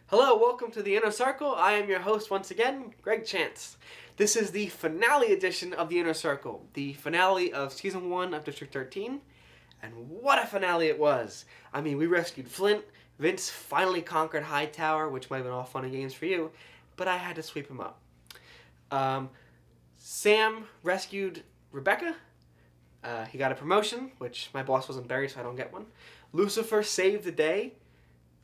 Hello, welcome to the Inner Circle. I am your host once again, Greg Chance. This is the finale edition of the Inner Circle, the finale of Season 1 of District 13, and what a finale it was! I mean, we rescued Flint, Vince finally conquered Hightower, which might have been all fun and games for you, but I had to sweep him up. Sam rescued Rebecca. He got a promotion, which my boss wasn't buried, so I don't get one. Lucifer saved the day.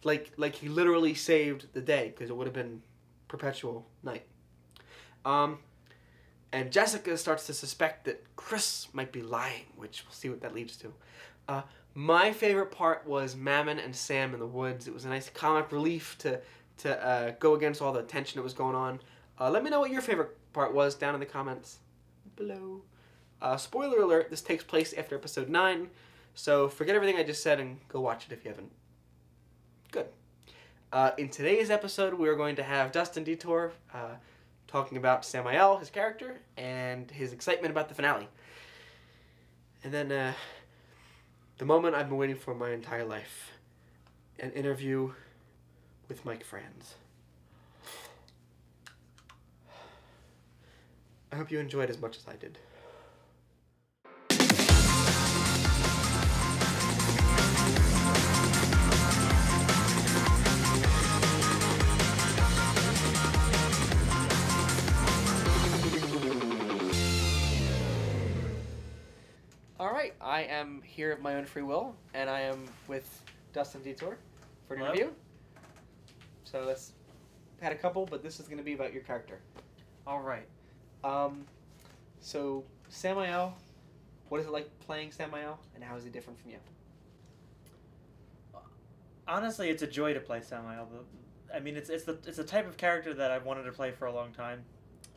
Like he literally saved the day, because it would have been perpetual night. And Jessica starts to suspect that Chris might be lying, which we'll see what that leads to. My favorite part was Mammon and Sam in the woods. It was a nice comic relief to go against all the tension that was going on. Let me know what your favorite part was down in the comments below. Spoiler alert, this takes place after episode 9, so forget everything I just said and go watch it if you haven't. Good. In today's episode, we are going to have Dustin Detore talking about Samael, his character, and his excitement about the finale. And then the moment I've been waiting for my entire life, an interview with Mike Franz. I hope you enjoyed as much as I did. Alright, I am here of my own free will, and I am with Dustin Detore for an interview. So let's had a couple, but this is going to be about your character. Alright. So, Samael, what is it like playing Samael, and how is he different from you? Honestly, it's a joy to play Samael. I mean, it's the type of character that I've wanted to play for a long time,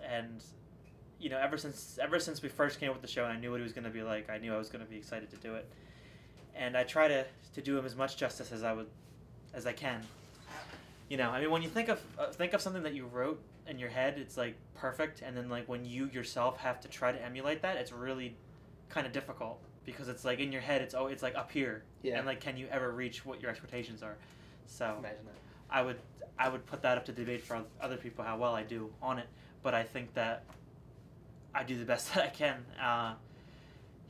and you know, ever since we first came up with the show and I knew what he was going to be like, I knew I was going to be excited to do it. And I try to do him as much justice as I can. You know, I mean, when you think of something that you wrote in your head, it's like perfect, and then like when you yourself have to try to emulate that, it's really kind of difficult, because it's like in your head, it's like up here, yeah. And like, can you ever reach what your expectations are? So imagine that. I would put that up to debate for other people how well I do on it, but I think that I do the best that I can.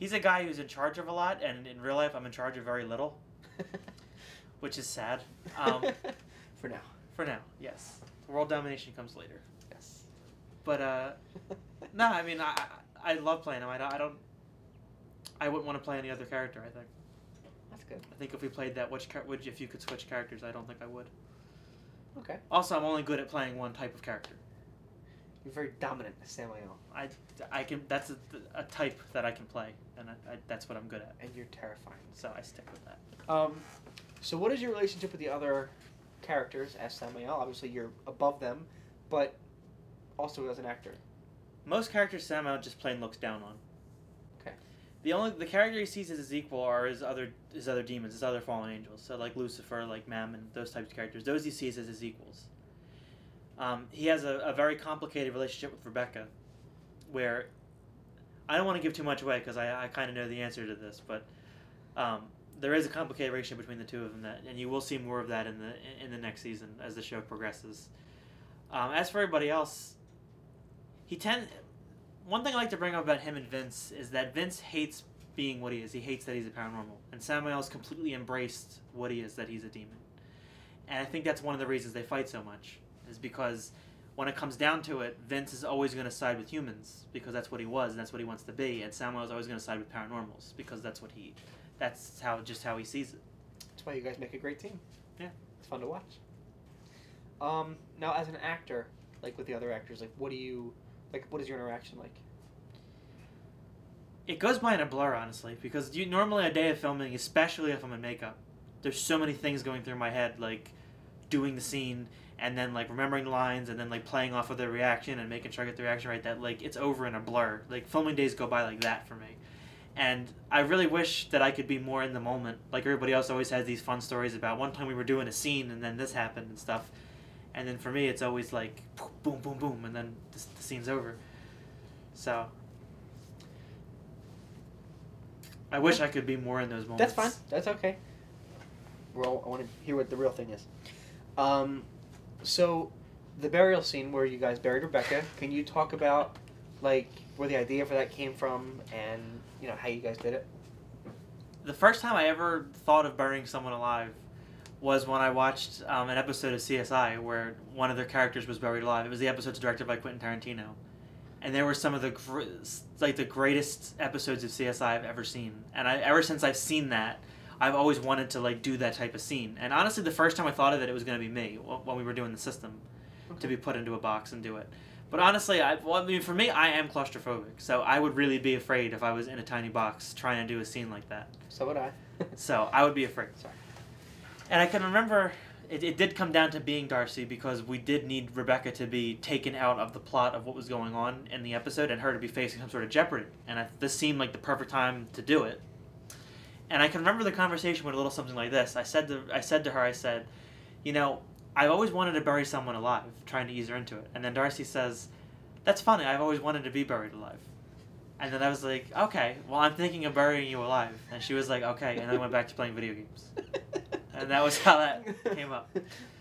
He's a guy who's in charge of a lot, and in real life, I'm in charge of very little, which is sad. For now. For now, yes. World domination comes later. Yes. But no, I mean, I love playing him. I wouldn't want to play any other character. I think. That's good. I think if we played that, if you could switch characters, I don't think I would. Okay. Also, I'm only good at playing one type of character. You're very dominant, Samael. I can. That's a type that I can play, and that's what I'm good at. And you're terrifying. So I stick with that. So what is your relationship with the other characters as Samael? Obviously, you're above them, but also as an actor. Most characters Samael just plain looks down on. Okay. The character he sees as his equal are his other demons, his other fallen angels. So like Lucifer, like Mammon, those types of characters. Those he sees as his equals. He has a very complicated relationship with Rebecca, where I don't want to give too much away because I kind of know the answer to this, but there is a complicated relationship between the two of them, and you will see more of that in the next season as the show progresses. As for everybody else, one thing I like to bring up about him and Vince is that Vince hates being what he is. He hates that he's a paranormal, and Samael's completely embraced what he is, that he's a demon. And I think that's one of the reasons they fight so much, is because when it comes down to it, Vince is always going to side with humans because that's what he was and that's what he wants to be, and Samael is always going to side with paranormals because that's how he sees it. That's why you guys make a great team. Yeah, it's fun to watch. Now, as an actor, like with the other actors, what is your interaction like? It goes by in a blur, honestly, because normally a day of filming, especially if I'm in makeup, there's so many things going through my head, like doing the scene, and then like remembering the lines, and then like playing off of their reaction and making sure I get the reaction right, that like it's over in a blur. Like filming days go by like that for me. And I really wish that I could be more in the moment. Like everybody else always has these fun stories about one time we were doing a scene and then this happened and stuff. And then for me it's always like boom, boom, boom, and then the scene's over. So I wish I could be more in those moments. That's fine. That's okay. I want to hear what the real thing is. So, the burial scene where you guys buried Rebecca, can you talk about, like, where the idea for that came from and, you know, how you guys did it? The first time I ever thought of burying someone alive was when I watched an episode of CSI where one of their characters was buried alive. It was the episodes directed by Quentin Tarantino. And there were some of the the greatest episodes of CSI I've ever seen. And ever since I've seen that, I've always wanted to like do that type of scene. And honestly, the first time I thought of it, it was going to be me when we were doing the system, to be put into a box and do it. But honestly, for me, I am claustrophobic, so I would really be afraid if I was in a tiny box trying to do a scene like that. So would I. So I would be afraid. Sorry. And I can remember it did come down to being Darcy because we did need Rebecca to be taken out of the plot of what was going on in the episode and her to be facing some sort of jeopardy. And this seemed like the perfect time to do it. And I can remember the conversation with a little something like this. I said to her, you know, I've always wanted to bury someone alive, trying to ease her into it. And then Darcy says, that's funny, I've always wanted to be buried alive. And then I was like, okay, well, I'm thinking of burying you alive. And she was like, okay, and then I went back to playing video games. And that was how that came up.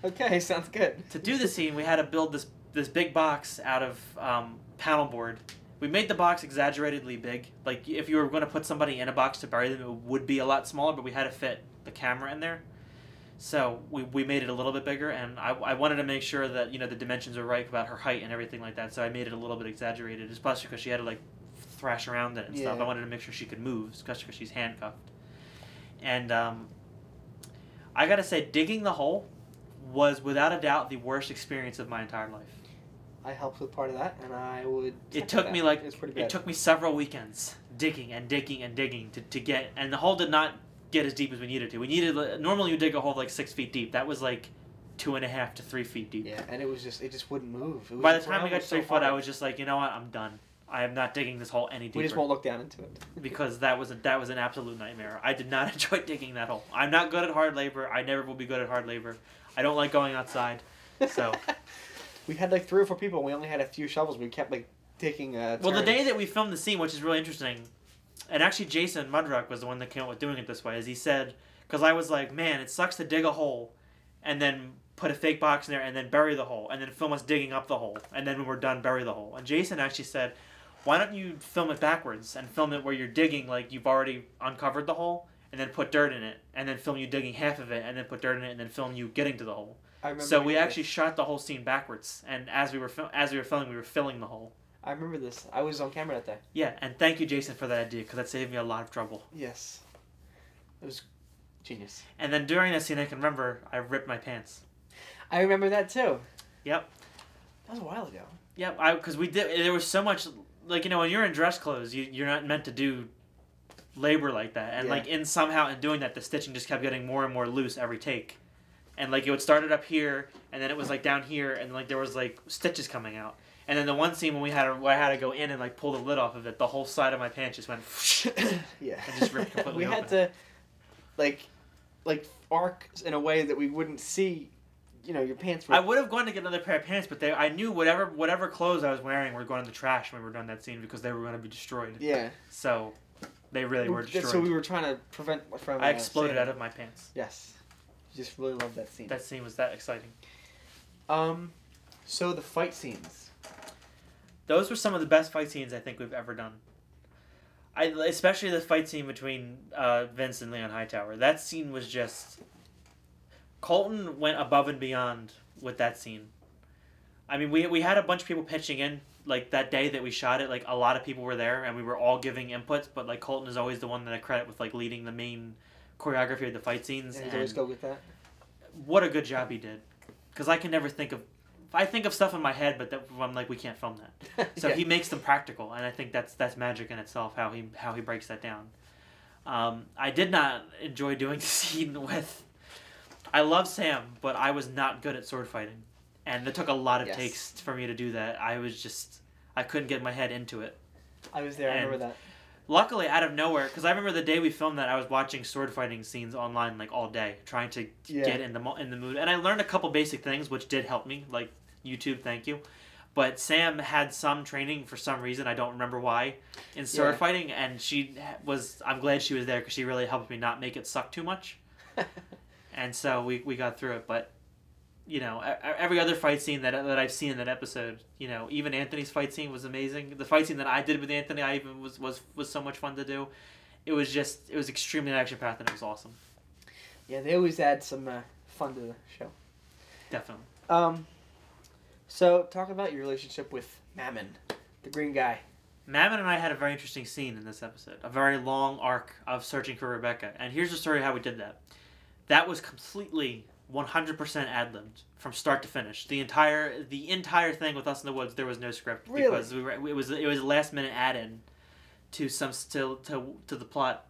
Okay, sounds good. To do the scene, we had to build this big box out of panel board. We made the box exaggeratedly big. Like, if you were going to put somebody in a box to bury them, it would be a lot smaller, but we had to fit the camera in there. So we made it a little bit bigger, and I wanted to make sure that, you know, the dimensions were right about her height and everything like that, so I made it a little bit exaggerated, especially because she had to, like, thrash around it and stuff. I wanted to make sure she could move, especially because she's handcuffed. And I gotta say, digging the hole was without a doubt the worst experience of my entire life. I helped with part of that, and I would. It took me like it's pretty bad. It took me several weekends digging and digging and digging to get, and the hole did not get as deep as we needed to. We needed normally you dig a hole like 6 feet deep. That was like 2.5 to 3 feet deep. Yeah, and it just wouldn't move. By the time we got to 3 foot, I was just like, you know what, I'm done. I am not digging this hole any deeper. We just won't look down into it. Because that was an absolute nightmare. I did not enjoy digging that hole. I'm not good at hard labor. I never will be good at hard labor. I don't like going outside. So we had like 3 or 4 people. And we only had a few shovels. We kept like taking. Well, the day that we filmed the scene, which is really interesting, and actually Jason Mudrock was the one that came up with doing it this way, as he said, because I was like, man, it sucks to dig a hole, and then put a fake box in there, and then bury the hole, and then film us digging up the hole, and then when we're done, bury the hole. And Jason actually said, why don't you film it backwards and film it where you're digging like you've already uncovered the hole and then put dirt in it and then film you digging half of it and then put dirt in it and then film you getting to the hole. So we actually shot the whole scene backwards, and as we were filming, we were filling the hole. I remember this. I was on camera that day. Yeah, and thank you, Jason, for that idea because that saved me a lot of trouble. Yes, it was genius. And then during that scene, I can remember I ripped my pants. I remember that too. Yep. That was a while ago. Yep, because we did. There was so much. Like, you know, when you're in dress clothes, you're not meant to do labor like that. And, like, somehow in doing that, the stitching just kept getting more and more loose every take. And, like, it would start it up here, and then it was, like, down here, and, like, there was, like, stitches coming out. And then the one scene when where I had to go in and, like, pull the lid off of it, the whole side of my pants just went yeah. And just ripped completely We had to, like, arc in a way that we wouldn't see. You know, your pants were... I would have gone to get another pair of pants, but I knew whatever clothes I was wearing were going in the trash when we were doing that scene because they were going to be destroyed. Yeah. So, they really were destroyed. So we were trying to prevent from... I exploded out of my pants. Yes. Just really loved that scene. That scene was that exciting. So the fight scenes. Those were some of the best fight scenes I think we've ever done. Especially the fight scene between Vince and Leon Hightower. That scene was just... Colton went above and beyond with that scene. I mean, we had a bunch of people pitching in, like, that day that we shot it. Like, a lot of people were there, and we were all giving inputs, but, like, Colton is always the one that I credit with, like, leading the main choreography of the fight scenes. And he's always go with that? What a good job he did. Because I can never think of... I think of stuff in my head, but I'm like, we can't film that. So he makes them practical, and I think that's magic in itself, how he breaks that down. I did not enjoy doing the scene with... I love Sam, but I was not good at sword fighting. And it took a lot of takes for me to do that. I couldn't get my head into it. I was there, I remember that. Luckily, out of nowhere, because I remember the day we filmed that, I was watching sword fighting scenes online like all day, trying to get in the mood. And I learned a couple basic things, which did help me, like YouTube, thank you. But Sam had some training for some reason, I don't remember why, in sword fighting, and I'm glad she was there because she really helped me not make it suck too much. And so we got through it, but every other fight scene that I've seen in that episode, even Anthony's fight scene was amazing. The fight scene that I did with Anthony, I even was so much fun to do. It was extremely action-packed, and it was awesome. Yeah, they always add some fun to the show. Definitely. So talk about your relationship with Mammon, the green guy. Mammon and I had a very interesting scene in this episode. A very long arc of searching for Rebecca. And here's the story of how we did that. That was completely 100% ad-libbed from start to finish. The entire thing with us in the woods, there was no script. Really? Because it was a last-minute add-in to the plot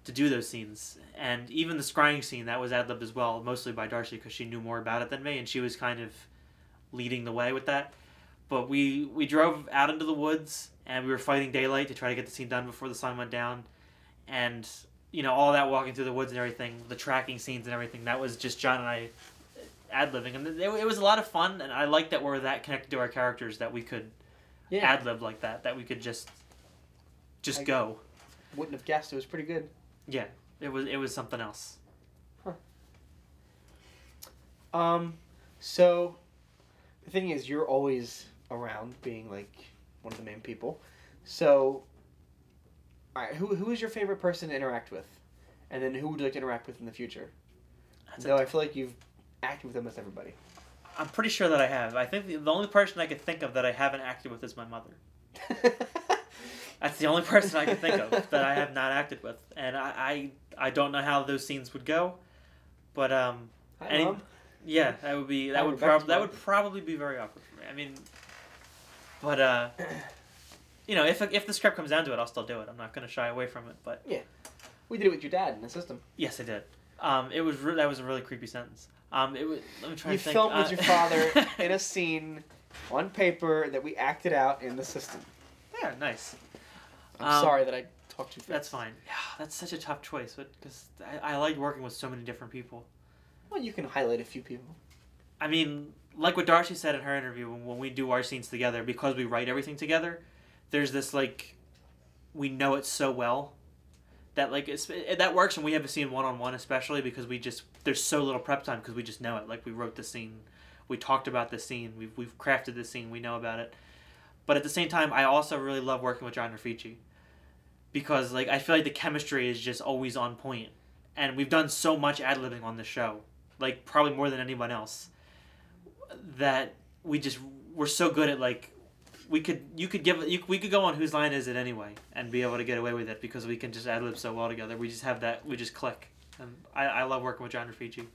to do those scenes. And even the scrying scene, that was ad-libbed as well, mostly by Darcy because she knew more about it than me, and she was kind of leading the way with that. But we drove out into the woods, and we were fighting daylight to try to get the scene done before the sun went down. And, all that walking through the woods and everything, the tracking scenes and everything, that was just John and I ad-libbing. And it was a lot of fun, and I liked that we're that connected to our characters that we could ad-lib like that we could just go. Wouldn't have guessed. It was pretty good. Yeah, it was something else. Huh. So, the thing is, you're always around, being like one of the main people. So, all right, who is your favorite person to interact with, and then who would you like to interact with in the future? So I feel like you've acted with almost everybody. I'm pretty sure that I have. I think the only person I could think of that I haven't acted with is my mother. That's the only person I can think of that I have not acted with, and I don't know how those scenes would go, but Hi, Mom. Yeah, that would probably be very awkward for me. I mean, but if the script comes down to it, I'll still do it. I'm not going to shy away from it. But yeah, we did it with your dad in the system. Yes, I did. That was a really creepy sentence. Let me try you to think. filmed with your father in a scene on paper that we acted out in the system. Yeah, nice. I'm sorry that I talked too fast. That's fine. Yeah, that's such a tough choice, but because I like working with so many different people. Well, you can highlight a few people. I mean, like what Darcy said in her interview, when we do our scenes together, because we write everything together, there's this, we know it so well that, that works when we have a scene one-on-one, especially because there's so little prep time because we just know it. We wrote the scene, we talked about the scene, we've crafted the scene, we know about it. But at the same time, I also really love working with John Raffici because, I feel like the chemistry is just always on point. And we've done so much ad-libbing on the show, probably more than anyone else, that we're so good at, we could go on Whose Line Is It Anyway and be able to get away with it because we can just ad-lib so well together. We just have that, we just click. And I love working with John Raffici.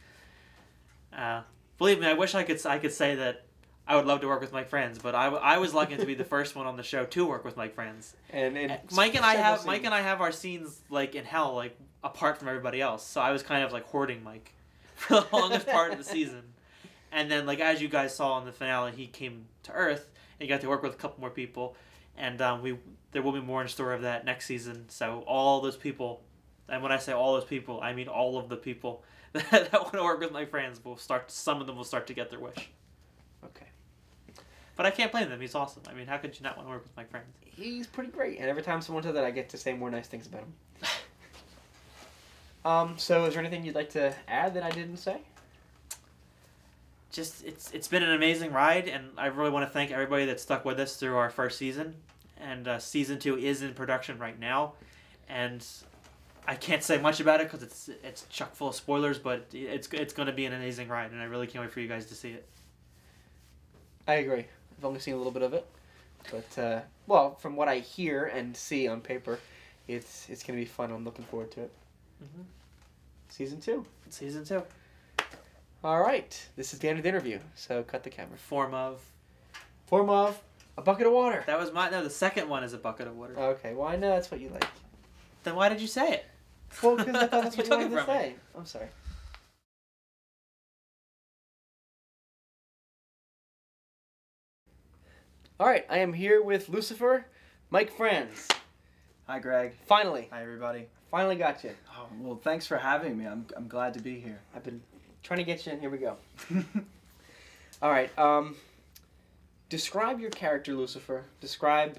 Believe me, I wish I could say that I would love to work with Mike Franz, but I was lucky to be the first one on the show to work with Mike Franz. And Mike and I have our scenes in hell apart from everybody else. So I was kind of hoarding Mike for the longest part of the season. And then as you guys saw in the finale, he came to Earth and you got to work with a couple more people. And there will be more in store of that next season. So all those people, and when I say all those people, I mean all of the people that want to work with Mike Franz some of them will start to get their wish. Okay. But I can't blame them. He's awesome. I mean, how could you not want to work with Mike Franz? He's pretty great. And every time someone says that, I get to say more nice things about him. So is there anything you'd like to add that I didn't say? Just, it's been an amazing ride, and I really want to thank everybody that stuck with us through our first season. And season 2 is in production right now. And I can't say much about it because it's chock full of spoilers, but it's going to be an amazing ride, and I really can't wait for you guys to see it. I agree. I've only seen a little bit of it, but from what I hear and see on paper, it's going to be fun. I'm looking forward to it. Mm-hmm. Season 2. Season 2. All right. This is the end of the interview, so cut the camera. Form of a bucket of water. That was the second one is a bucket of water. Okay, well, I know that's what you like. Then why did you say it? Well, because I thought that's what you wanted to say. I'm sorry. All right, I am here with Lucifer, Mike Franz. Hi, Greg. Finally. Hi, everybody. Finally got you. Oh, well, thanks for having me. I'm glad to be here. I've been trying to get you in. Here we go. All right. Describe your character, Lucifer. Describe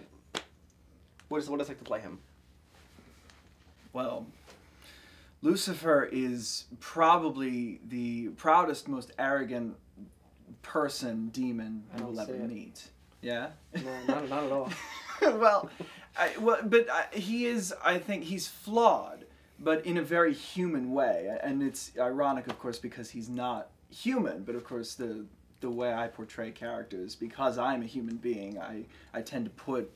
what it's like to play him. Well, Lucifer is probably the proudest, most arrogant demon you will ever meet. Yeah? No, not at all. Well, he is, I think he's flawed, but in a very human way. And it's ironic, of course, because he's not human, but of course the way I portray characters, because I'm a human being, I tend to put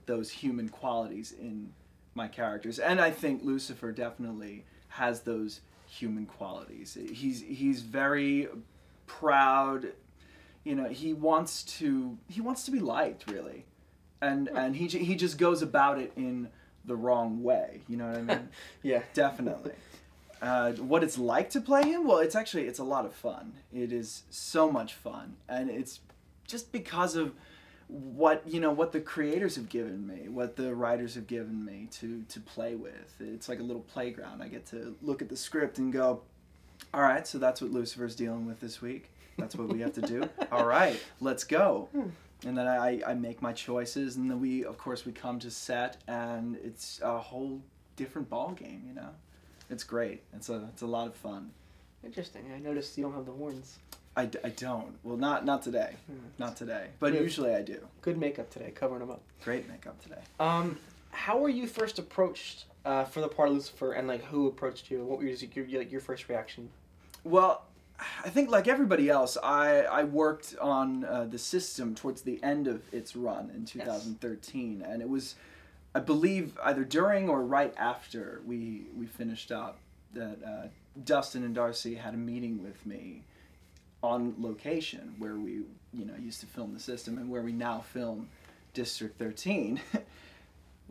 those human qualities in my characters. And I think Lucifer definitely has those human qualities. He's very proud, you know, he wants to be liked, really. And he just goes about it in the wrong way, you know what I mean? Yeah. Definitely. What it's like to play him? Well, it's a lot of fun. It is so much fun, and it's just because of what the creators have given me, what the writers have given me to play with. It's like a little playground. I get to look at the script and go, all right, so that's what Lucifer's dealing with this week. That's what we have to do. All right, let's go. And then I make my choices, and then we come to set, and it's a whole different ball game, you know. It's great. It's a lot of fun. Interesting. I noticed you don't have the horns. I don't. Well, not today. Not today. But usually I do. Good makeup today, covering them up. Great makeup today. How were you first approached for the part of Lucifer, and like who approached you? What was your first reaction? Well, I think like everybody else, I worked on the system towards the end of its run in 2013, and it was, I believe, either during or right after we finished up that Dustin and Darcy had a meeting with me on location where we used to film the system and where we now film District 13.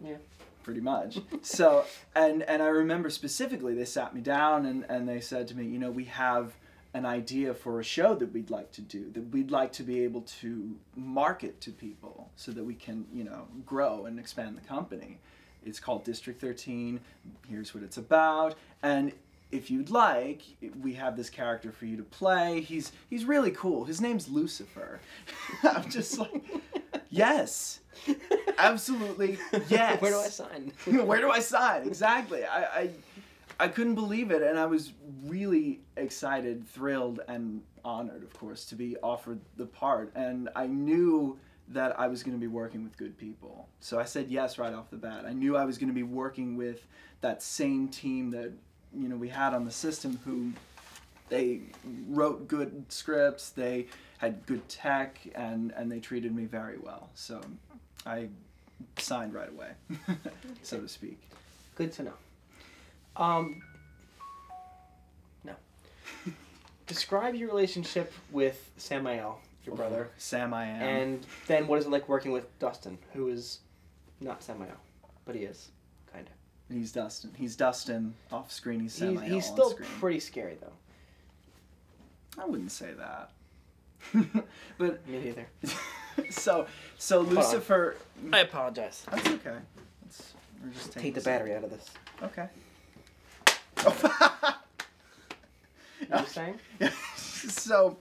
Yeah. Pretty much. So, and I remember specifically they sat me down and they said to me, you know, we have an idea for a show that we'd like to do, that we'd like to be able to market to people so that we can, you know, grow and expand the company. It's called District 13. Here's what it's about. And if you'd like, we have this character for you to play. He's really cool. His name's Lucifer. I'm just like, yes. Absolutely, yes. Where do I sign? Where do I sign? Exactly. I couldn't believe it, and I was really excited, thrilled, and honored, of course, to be offered the part. And I knew that I was going to be working with good people. So I said yes right off the bat. I knew I was going to be working with that same team that, you know, we had on the system, who they wrote good scripts, they had good tech, and they treated me very well. So I signed right away, so to speak. Good to know. No. Describe your relationship with Samael, your brother. Samael. And then what is it like working with Dustin, who is not Samael, but he is, kind of. He's Dustin. He's Dustin off screen. He's Samael He's still on screen. pretty scary, though. I wouldn't say that. But me neither. So Lucifer. I apologize. That's okay. We're just take the battery out of this. Okay. You were saying? So,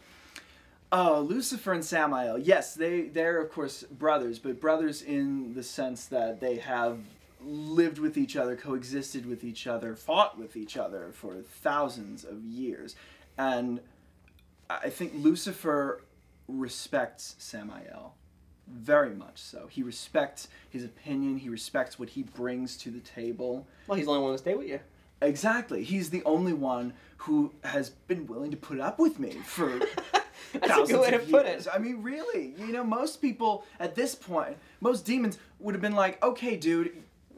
Lucifer and Samael, yes, they're of course brothers, but brothers in the sense that they have lived with each other, coexisted with each other, fought with each other for thousands of years. And I think Lucifer respects Samael. Very much so. He respects his opinion. He respects what he brings to the table. Well, he's the only one to stay with you. Exactly. He's the only one who has been willing to put up with me for That's a good way to put it. I mean, really. You know, most people at this point, most demons would have been like, okay, dude,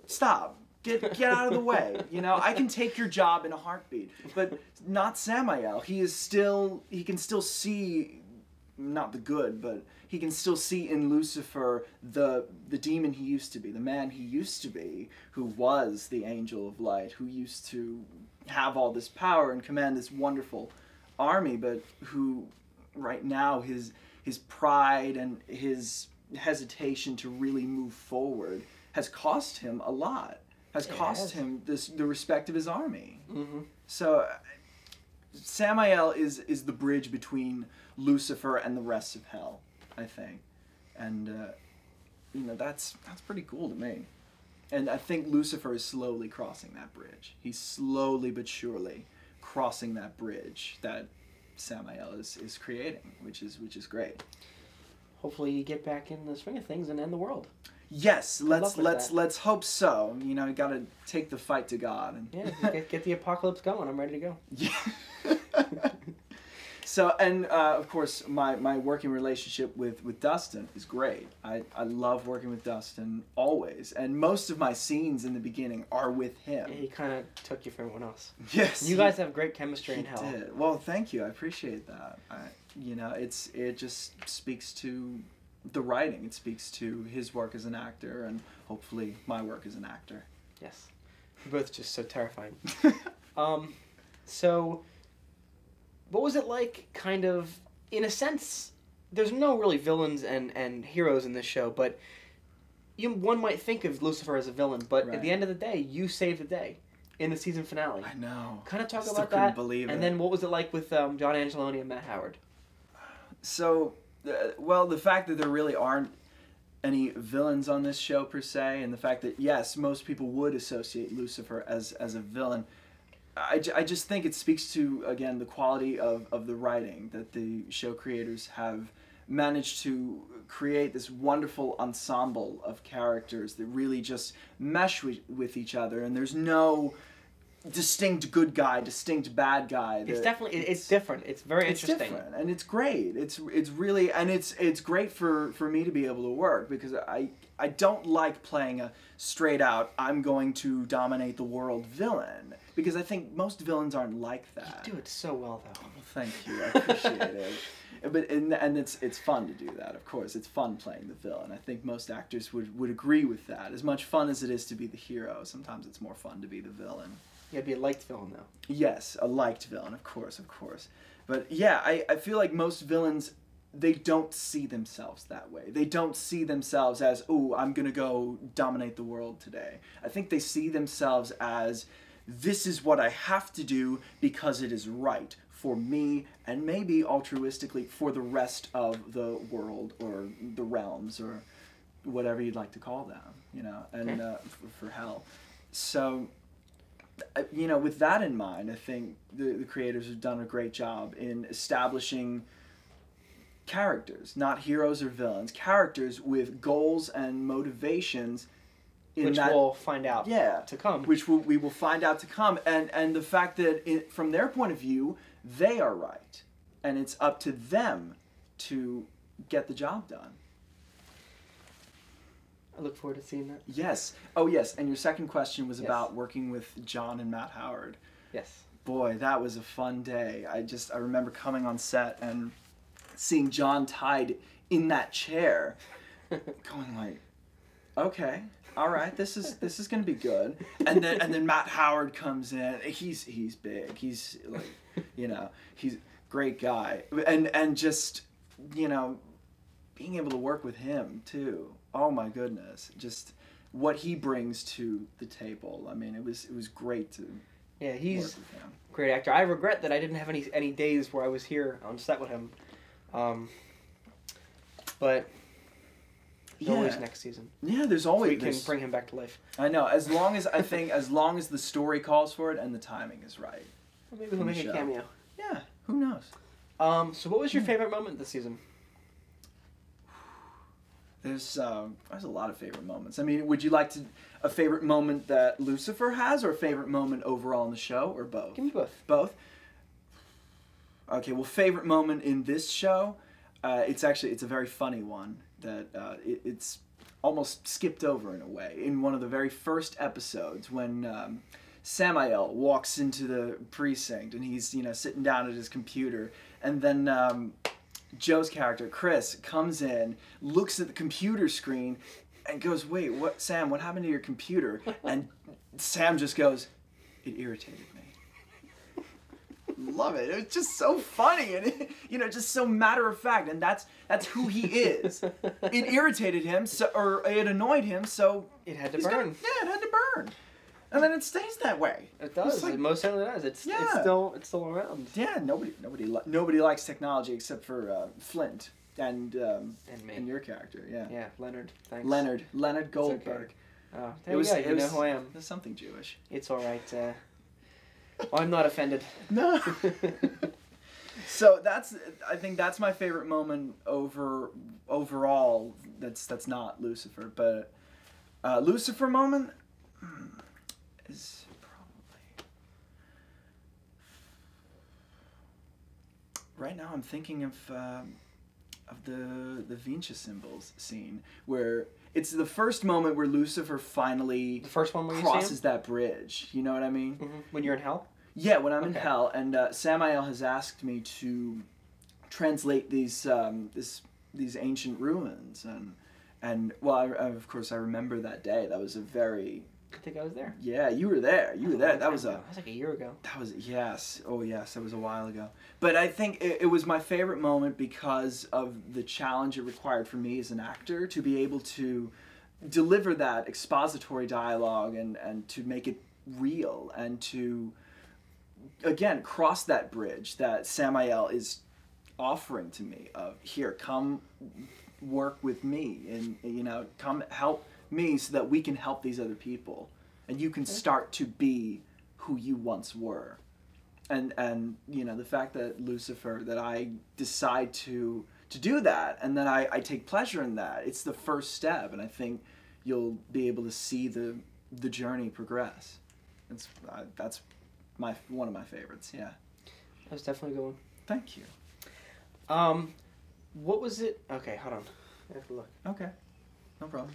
stop. Get out of the way. You know, I can take your job in a heartbeat. But not Samael. He can still see, not the good, but he can still see in Lucifer the demon he used to be, the man he used to be, who was the angel of light, who used to have all this power and command this wonderful army, but who right now his pride and his hesitation to really move forward has cost him a lot. Has cost him the respect of his army. Mm-hmm. So Samael is the bridge between Lucifer and the rest of hell, I think, and you know, that's pretty cool to me. And I think Lucifer is slowly crossing that bridge. He's slowly but surely crossing that bridge that Samael is creating, which is great. Hopefully you get back in the swing of things and end the world. Yes, let's hope so. You know, you got to take the fight to God. And yeah, get the apocalypse going. I'm ready to go. Yeah. So, and of course, my working relationship with Dustin is great. I love working with Dustin always, and most of my scenes in the beginning are with him. Yeah, he kind of took you from everyone else. Yes, you guys have great chemistry in hell. Did. Well, thank you. I appreciate that. You know, it just speaks to the writing. It speaks to his work as an actor, and hopefully my work as an actor. Yes, you're both just so terrifying. So. What was it like, kind of, in a sense, there's no really villains and heroes in this show, but one might think of Lucifer as a villain, but at the end of the day, you saved the day in the season finale. I know. Kind of talk I about couldn't that, believe and it. then what was it like with John Angeloni and Matt Howard? So, well, the fact that there really aren't any villains on this show, per se, and the fact that, yes, most people would associate Lucifer as a villain, I just think it speaks to, again, the quality of the writing, that the show creators have managed to create this wonderful ensemble of characters that really just mesh with each other, and there's no distinct good guy, distinct bad guy. It's definitely, it's different. It's very interesting. It's different, and it's great. It's really, and it's great for me to be able to work, because I don't like playing a straight out, I'm going to dominate the world villain, because I think most villains aren't like that. You do it so well, though. Well, thank you. I appreciate it. But and it's fun to do that, of course. It's fun playing the villain. I think most actors would agree with that. As much fun as it is to be the hero, sometimes it's more fun to be the villain. You gotta be a liked villain, though. Yes, a liked villain, of course. But yeah, I feel like most villains, they don't see themselves that way. They don't see themselves as, oh, I'm going to go dominate the world today. I think they see themselves as, this is what I have to do because it is right for me, and maybe altruistically for the rest of the world, or the realms, or whatever you'd like to call them, you know, and for hell. So, you know, with that in mind, I think the creators have done a great job in establishing characters, not heroes or villains, characters with goals and motivations. Which we'll find out to come. Which we will find out to come. And the fact that from their point of view, they are right. And it's up to them to get the job done. I look forward to seeing that. Yes. Oh, yes. And your second question was about working with John and Matt Howard. Yes. Boy, that was a fun day. I remember coming on set and seeing John tied in that chair, going like, okay, all right, this is gonna be good. And then Matt Howard comes in. He's big. He's like, you know, he's a great guy. And just, you know, being able to work with him too. Oh my goodness, just what he brings to the table. I mean, it was great to. Yeah, he's a great actor. I regret that I didn't have any days where I was here on set with him. But always next season. Yeah, there's always. So we can bring him back to life. I know, as long as the story calls for it and the timing is right. Well, maybe we'll make a cameo. Yeah, who knows? So what was your favorite moment this season? There's a lot of favorite moments. I mean, would you like a favorite moment that Lucifer has, or a favorite moment overall in the show, or both? Give me both. Both? Okay, well, favorite moment in this show, it's a very funny one that it's almost skipped over in a way. In one of the very first episodes, when Samael walks into the precinct and he's, you know, sitting down at his computer, and then Joe's character, Chris, comes in, looks at the computer screen, and goes, wait, what, Sam, what happened to your computer? And Sam just goes, it irritated me. Love it. It was just so funny, and you know, just so matter of fact, and that's who he is. It irritated him, or it annoyed him, so it had to burn. It had to burn. And then it stays that way. It does. It most certainly does. It's still around. Yeah. Nobody likes technology except for Flint and me and your character. Yeah. Yeah. Leonard. Thanks. Leonard Goldberg. Okay. Oh, there you go. You know who I am. There's something Jewish. It's all right. I'm not offended. No. So I think that's my favorite moment overall. That's not Lucifer, but Lucifer moment is probably right now. I'm thinking of the Vinci symbols scene where it's the first moment where Lucifer finally The first one where you crosses see him? that bridge. You know what I mean? Mm-hmm. When you're in hell? Yeah, when I'm in Okay. hell, and Samael has asked me to translate these ancient ruins, and well, of course I remember that day. That was a very I think I was there. yeah. You were there. You were there. That was That was like a year ago. that was yes. Oh yes, that was a while ago. But I think it was my favorite moment because of the challenge it required for me as an actor to be able to deliver that expository dialogue and to make it real and to again cross that bridge that Samael is offering to me of here, come work with me and come help me so that we can help these other people and you can start to be who you once were. And the fact that Lucifer, that I decide to do that and that I take pleasure in that, it's the first step, and I think you'll be able to see the journey progress. That's one of my favorites. Yeah. That was definitely a good one. Thank you. What was it? Okay, hold on. I have to look. Okay. No problem.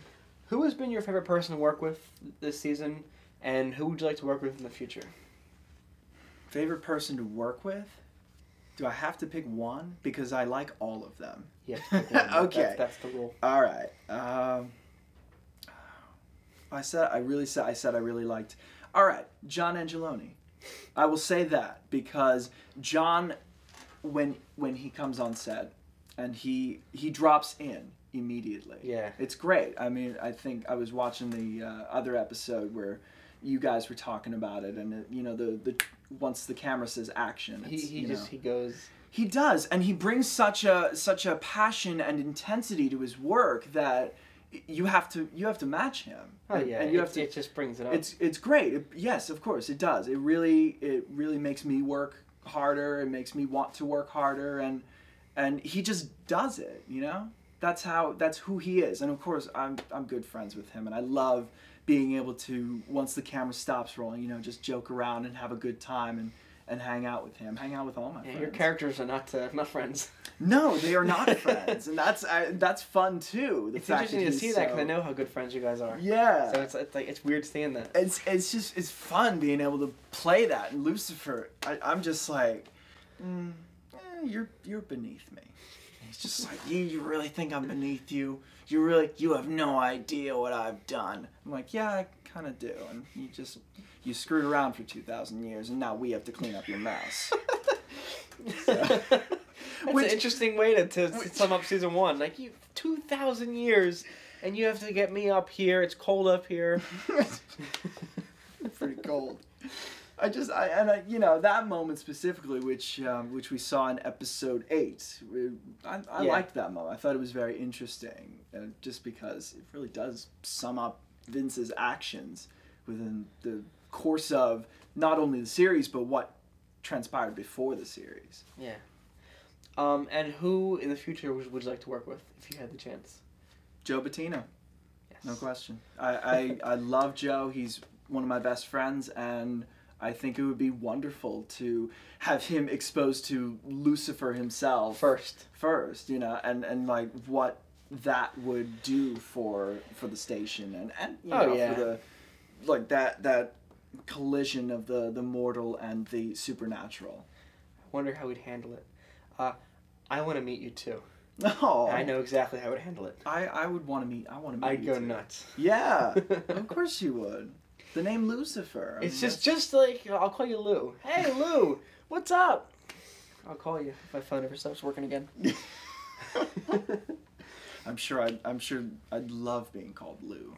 Who has been your favorite person to work with this season, and who would you like to work with in the future? Favorite person to work with? Do I have to pick one? Because I like all of them. Yeah. Okay. That's the rule. All right. I said I really liked. All right, John Angeloni. I will say that because John, when he comes on set, and he drops in immediately. Yeah. It's great. I mean, I think I was watching the other episode where you guys were talking about it, and the once the camera says action, He goes. He does, and he brings such a passion and intensity to his work that you have to match him. Oh yeah, and it just brings it up. It's great. Yes, of course it does. It really makes me work harder. It makes me want to work harder, and he just does it. That's who he is. And of course I'm good friends with him, and I love being able to, once the camera stops rolling, just joke around and have a good time and hang out with him, hang out with all my friends. Your characters are not friends. No, they are not friends, and that's fun too. It's interesting to see that because I know how good friends you guys are. Yeah. So it's weird seeing that. It's fun being able to play that. And Lucifer, I'm just like, you're beneath me. And he's just like, you really think I'm beneath you? You have no idea what I've done. I'm like, yeah, I kind of do. And you screwed around for 2,000 years, and now we have to clean up your mess. That's an interesting way to sum up season 1. Like, 2,000 years, and you have to get me up here. It's cold up here. Pretty cold. That moment specifically, which we saw in episode 8, I liked that moment. I thought it was very interesting, just because it really does sum up Vince's actions within the course of not only the series, but what transpired before the series. Yeah. And who in the future would you like to work with if you had the chance? Joe Bettino. Yes. No question. I love Joe. He's one of my best friends, and I think it would be wonderful to have him exposed to Lucifer himself first, and like what that would do for the station and for the collision of the mortal and the supernatural. I wonder how we'd handle it. I want to meet you too. No, I know exactly how I would handle it. I would want to meet. I want to meet. I'd you go too. nuts. Yeah, of course you would. The name Lucifer. It's just like, I'll call you Lou. Hey Lou, what's up? I'll call you if my phone ever stops working again. I'm sure I'd love being called Lou.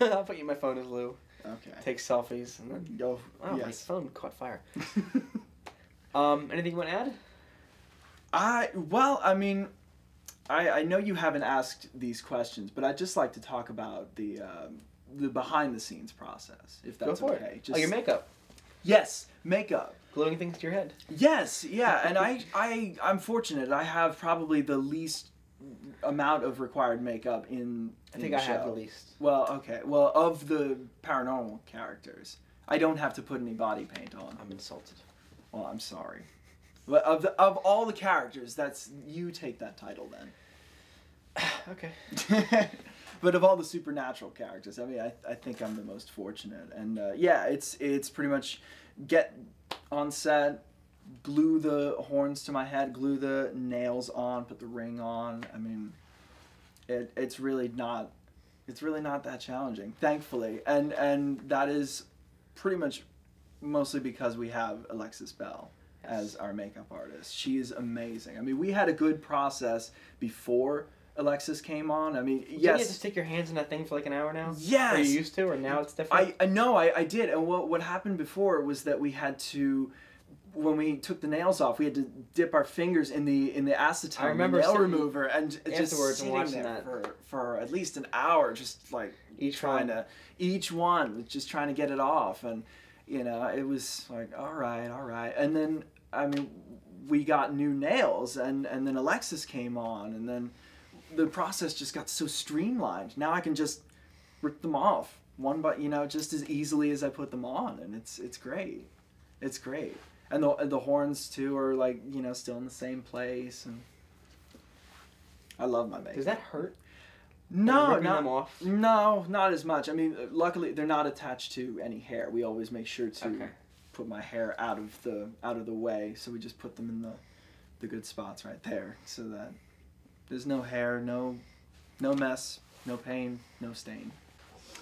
I'll put you in my phone as Lou. Okay. Take selfies and then Oh, my yes. phone caught fire. Anything you want to add? I know you haven't asked these questions, but I'd just like to talk about the the behind the scenes process, if that's Go for okay. it. Your makeup. Yes, makeup. Gluing things to your head. Yes, yeah, and I'm fortunate. I have probably the least amount of required makeup in I think the I have show. the least. Well, okay. Well, of the paranormal characters, I don't have to put any body paint on. I'm insulted. Well, I'm sorry. But of all the characters, you take that title then. Okay. But of all the supernatural characters, I mean, I think I'm the most fortunate. And yeah, it's pretty much get on set, glue the horns to my head, glue the nails on, put the ring on. I mean, it's really not that challenging, thankfully. And that is pretty much mostly because we have Alexis Bell as our makeup artist. She is amazing. I mean, we had a good process before Alexis came on. I mean, Did you yes. have to stick your hands in that thing for like an hour now? Yes. Are you used to, or now it's different? I know, I did. And what happened before was that we had to, when we took the nails off, we had to dip our fingers in the acetone, I remember the nail sitting remover, and just afterwards sitting and watching there that. for at least an hour, just like each one, just trying to get it off. And you know, it was like, all right. And then, I mean, we got new nails, and then Alexis came on, and then the process just got so streamlined. Now I can just rip them off just as easily as I put them on, and it's great. It's great. And the horns too are like, still in the same place, and I love my makeup. Does that hurt? No, ripping them off? No, not as much. I mean, luckily they're not attached to any hair. We always make sure to put my hair out of the way, so we just put them in the good spots right there, so that there's no hair, no mess, no pain, no stain.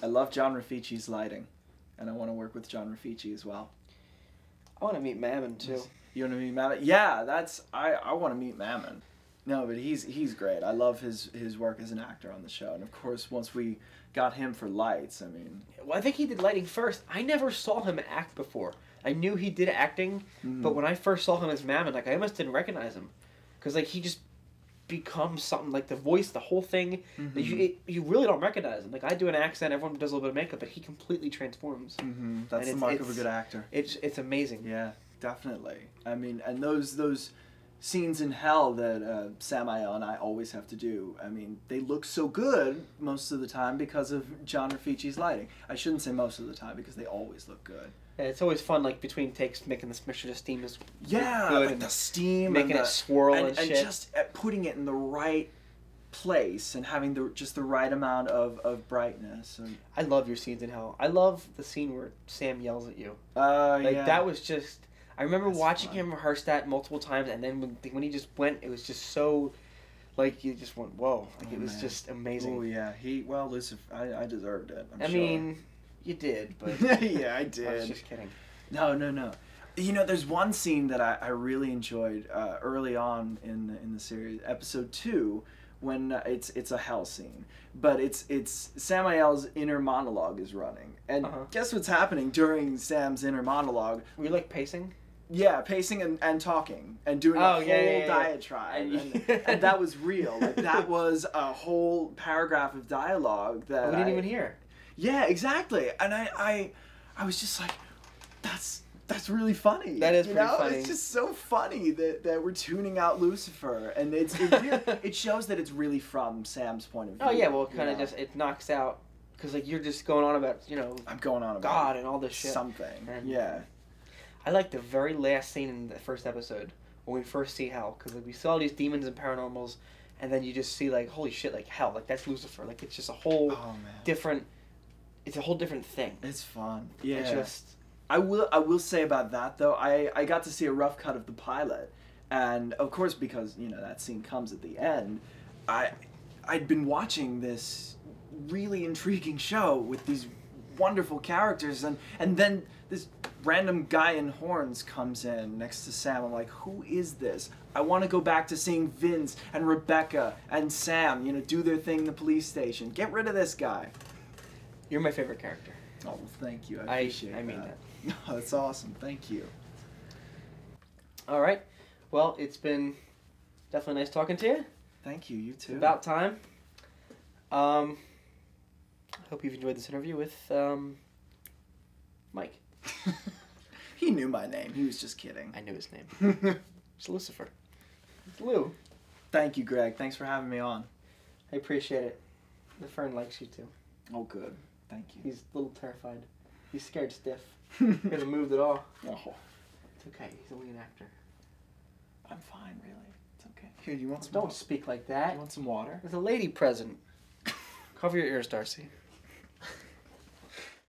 I love John Raffici's lighting, and I want to work with John Raffici as well. I want to meet Mammon too. You want to meet Mammon? Yeah, I want to meet Mammon. No, but he's great. I love his work as an actor on the show, and of course once we got him for lights, I mean. Well, I think he did lighting first. I never saw him act before. I knew he did acting, but when I first saw him as Mammon, like I almost didn't recognize him, because like he just becomes something, like the voice, the whole thing. You really don't recognize him. Like I do an accent, everyone does a little bit of makeup, but he completely transforms. That's the mark of a good actor. It's amazing. Yeah, definitely. I mean, and those scenes in hell that Samael and I always have to do, I mean, they look so good most of the time because of John Raffici's lighting. I shouldn't say most of the time, because they always look good. Yeah, it's always fun, like between takes, making the sure the steam is good, like and the steam, making it swirl and shit, and just putting it in the right place and having just the right amount of brightness. And I love your scenes in hell. I love the scene where Sam yells at you. Yeah. That was just. I remember watching him rehearse that multiple times, and then when he just went, it was just so, like, you just went, whoa. Like, it was just amazing. Oh, yeah. Lucifer, I deserved it, I'm I sure. mean, you did, but... Yeah, I did. I was just kidding. No. There's one scene that I really enjoyed early on in the series, episode 2, when it's a hell scene. But it's Samael's inner monologue is running. And guess what's happening during Sam's inner monologue? Were you, like, pacing? Yeah, pacing and talking and doing a whole diatribe. And that was real. Like, that was a whole paragraph of dialogue that we didn't even hear. Yeah, exactly. And I was just like, that's really funny. That is pretty funny. It's just so funny that we're tuning out Lucifer, and it shows that it's really from Sam's point of view. Oh yeah, well, it just it knocks out, because like you're just going on about I'm going on about God and all this shit. Something. And yeah. I like the very last scene in the first episode when we first see hell, because like we saw all these demons and paranormals, and then you just see like, holy shit, like hell, like that's Lucifer, like it's just a whole different. It's a whole different thing. It's fun. Yeah. It's just. I will say about that though, I got to see a rough cut of the pilot, and of course because that scene comes at the end, I'd been watching this really intriguing show with these wonderful characters, and then this random guy in horns comes in next to Sam. I'm like, who is this? I want to go back to seeing Vince and Rebecca and Sam, do their thing in the police station. Get rid of this guy. You're my favorite character. Oh, well, thank you. I appreciate I mean that. No, that's awesome. Thank you. All right. Well, it's been definitely nice talking to you. Thank you. You too. It's about time. I hope you've enjoyed this interview with Mike. He knew my name. He was just kidding. I knew his name. It's Lucifer. It's Lou. Thank you, Greg. Thanks for having me on. I appreciate it. The Fern likes you too. Oh, good. Thank you. He's a little terrified. He's scared stiff. He hasn't moved at all. Oh, It's okay. He's only an actor. I'm fine, really. It's okay. Here, do you want some Don't speak like that. You want some water? There's a lady present. Cover your ears, Darcy.